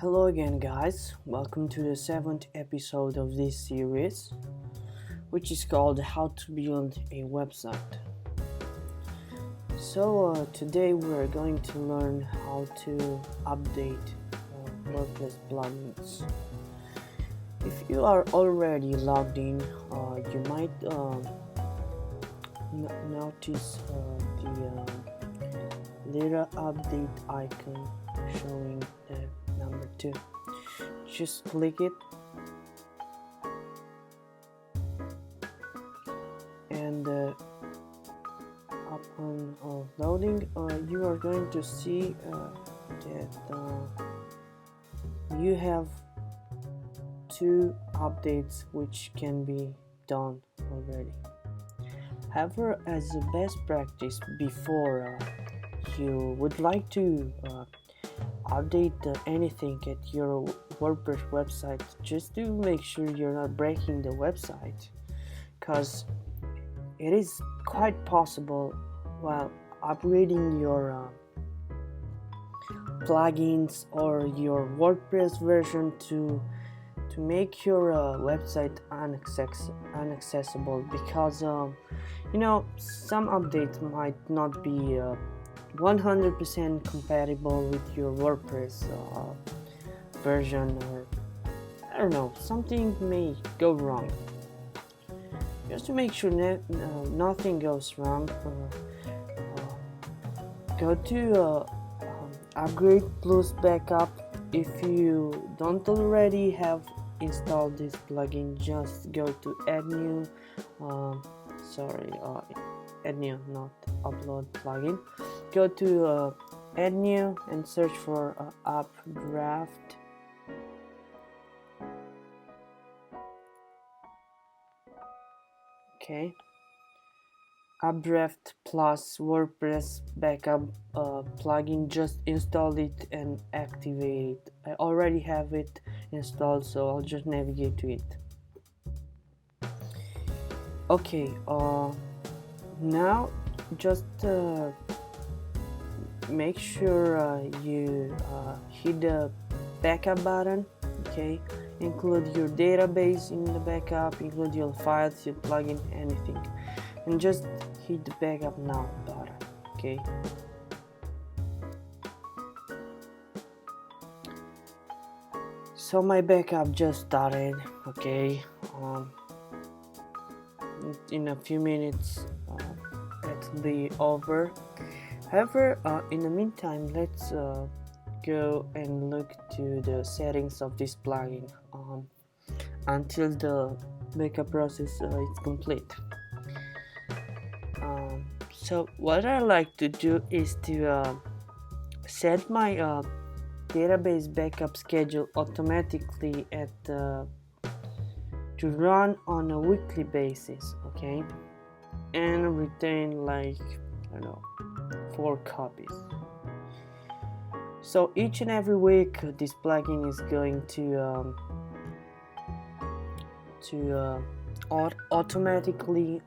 Hello again, guys. Welcome to the 7th episode of this series, which is called How to Build a Website. So, today we're going to learn how to update WordPress plugins. If you are already logged in, you might notice the little update icon showing the number 2. Just click it and upon loading you are going to see that you have 2 updates which can be done already. However, as a best practice, before you would like to update anything at your WordPress website, just to make sure you're not breaking the website, because it is quite possible while upgrading your plugins or your WordPress version to make your website inaccessible, because some updates might not be 100% compatible with your WordPress version, or I don't know, something may go wrong. Just to make sure nothing goes wrong, go to upgrade plus backup. If you don't already have installed this plugin, just go to add new, add new, not upload plugin. Go to add new and search for updraft. Okay, updraft plus WordPress backup plugin. Just install it and activate it. I already have it installed, so I'll just navigate to it. Okay, now just make sure you hit the backup button. Okay, include your database in the backup, include your files, your plugin, anything, and just hit the backup now button. Okay, so my backup just started. Okay, in a few minutes it'll be over. However, in the meantime, let's go and look to the settings of this plugin until the backup process is complete. So what I like to do is to set my database backup schedule automatically to run on a weekly basis, okay, and retain like 4 copies. So each and every week this plugin is going to automatically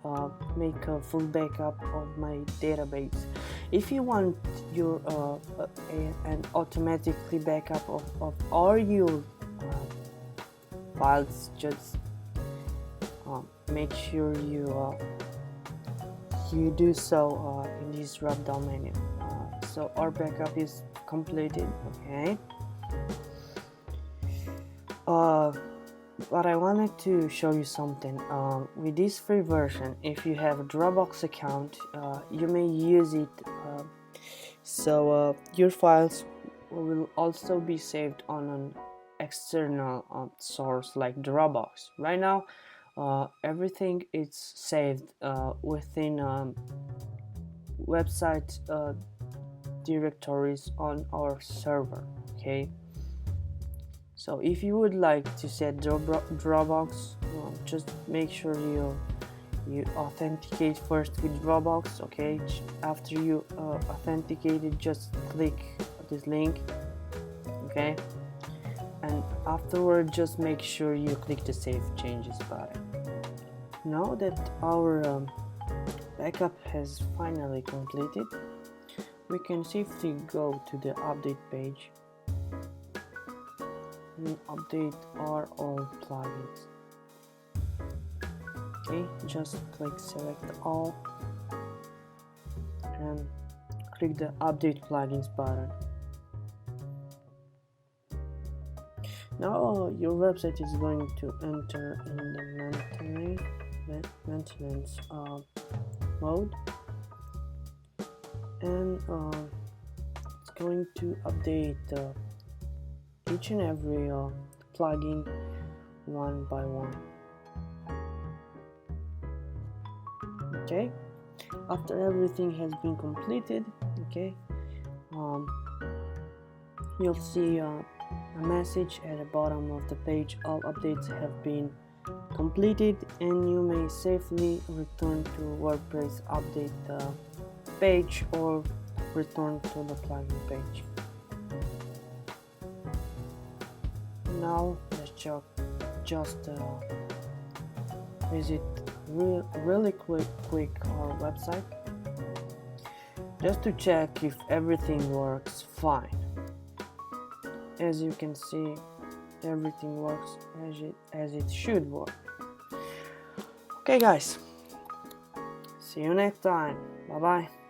make a full backup of my database. If you want your an automatically backup of all your files, just make sure you do so in this drop down menu. So our backup is completed. Okay, but I wanted to show you something. With this free version, if you have a Dropbox account, you may use it so your files will also be saved on an external source like Dropbox. Right now everything is saved within website directories on our server. Okay, so if you would like to set Dropbox, just make sure you authenticate first with Dropbox. Okay, after you authenticated, just click this link. Okay, and afterward just make sure you click the save changes button. Now that our backup has finally completed, we can safely go to the update page and update our all plugins. Okay, just click select all and click the update plugins button. Now your website is going to enter in the maintenance mode, and it's going to update each and every plugin one by one. Okay, after everything has been completed, okay, you'll see a message at the bottom of the page: all updates have been completed, and you may safely return to WordPress update page or return to the plugin page. Now let's just visit really quick our website just to check if everything works fine. As you can see, everything works as it should work. Okay guys, see you next time. Bye bye.